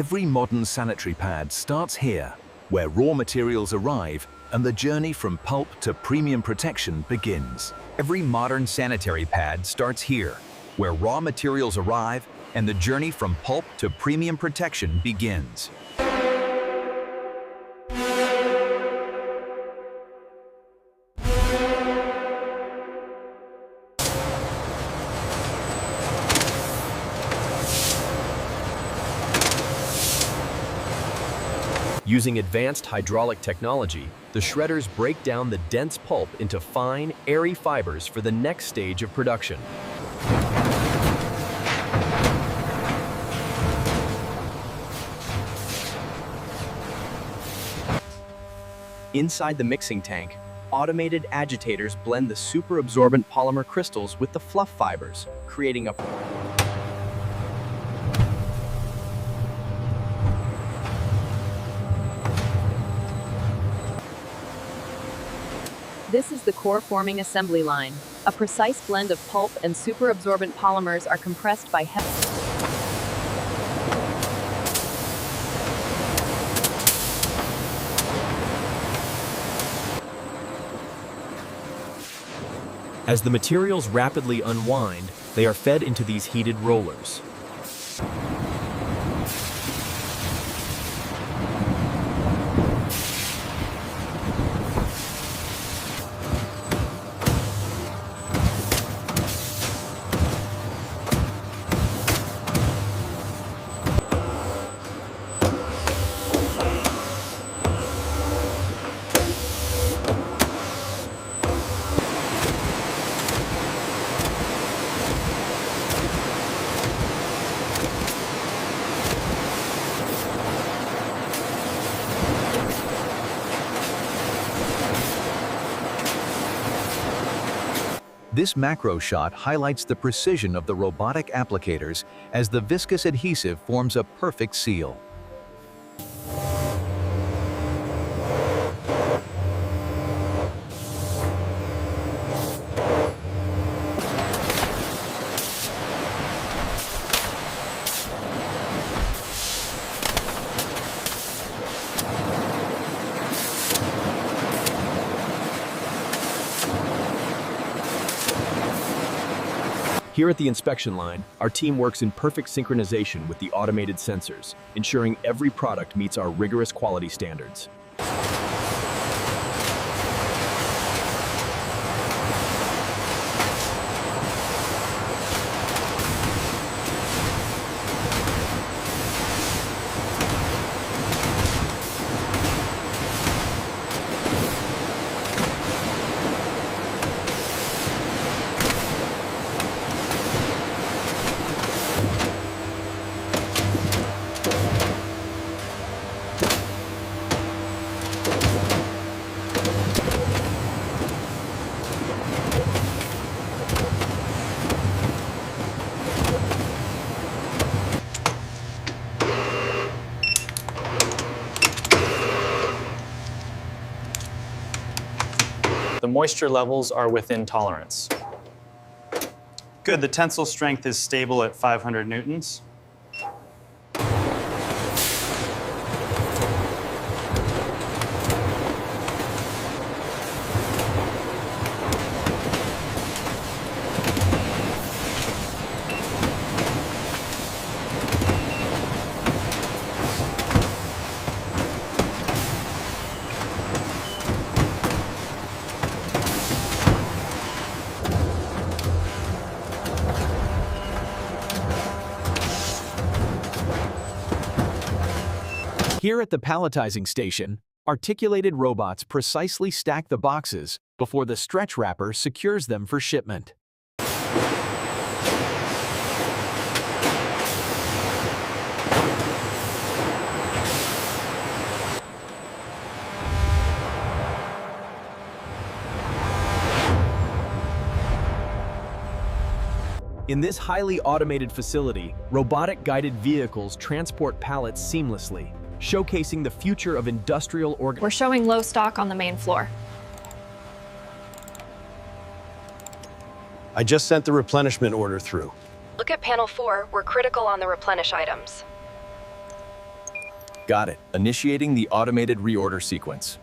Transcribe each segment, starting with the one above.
Every modern sanitary pad starts here, where raw materials arrive and the journey from pulp to premium protection begins. Every modern sanitary pad starts here, where raw materials arrive and the journey from pulp to premium protection begins. Using advanced hydraulic technology, the shredders break down the dense pulp into fine, airy fibers for the next stage of production. Inside the mixing tank, automated agitators blend the super-absorbent polymer crystals with the fluff fibers, creating a This is the core forming assembly line. A precise blend of pulp and super-absorbent polymers are compressed by As the materials rapidly unwind, they are fed into these heated rollers. This macro shot highlights the precision of the robotic applicators as the viscous adhesive forms a perfect seal. Here at the inspection line, our team works in perfect synchronization with the automated sensors, ensuring every product meets our rigorous quality standards. The moisture levels are within tolerance. Good, the tensile strength is stable at 500 newtons. Here at the palletizing station, articulated robots precisely stack the boxes before the stretch wrapper secures them for shipment. In this highly automated facility, robotic guided vehicles transport pallets seamlessly, showcasing the future of industrial organization. We're showing low stock on the main floor. I just sent the replenishment order through. Look at panel 4, we're critical on the replenish items. Got it. Initiating the automated reorder sequence.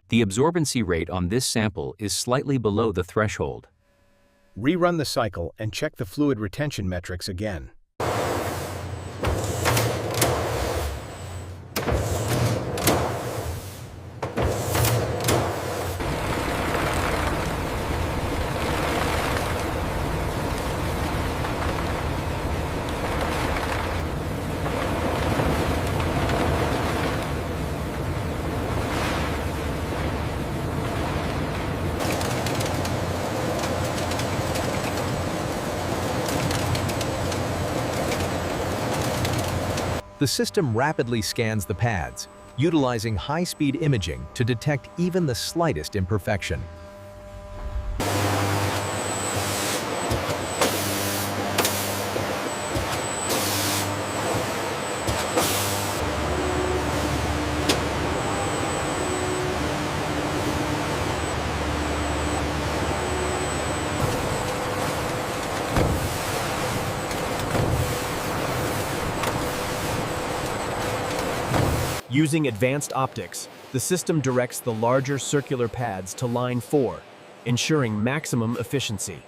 The absorbency rate on this sample is slightly below the threshold. Rerun the cycle and check the fluid retention metrics again. The system rapidly scans the pads, utilizing high-speed imaging to detect even the slightest imperfection. Using advanced optics, the system directs the larger circular pads to line 4, ensuring maximum efficiency.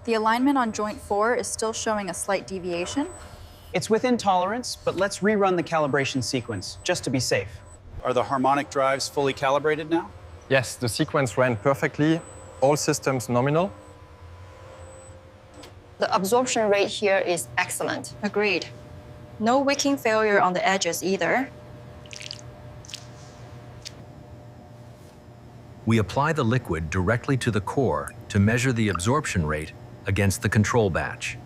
The alignment on joint 4 is still showing a slight deviation. It's within tolerance, but let's rerun the calibration sequence, just to be safe. Are the harmonic drives fully calibrated now? Yes, the sequence ran perfectly, all systems nominal. The absorption rate here is excellent. Agreed. No wicking failure on the edges either. We apply the liquid directly to the core to measure the absorption rate against the control batch.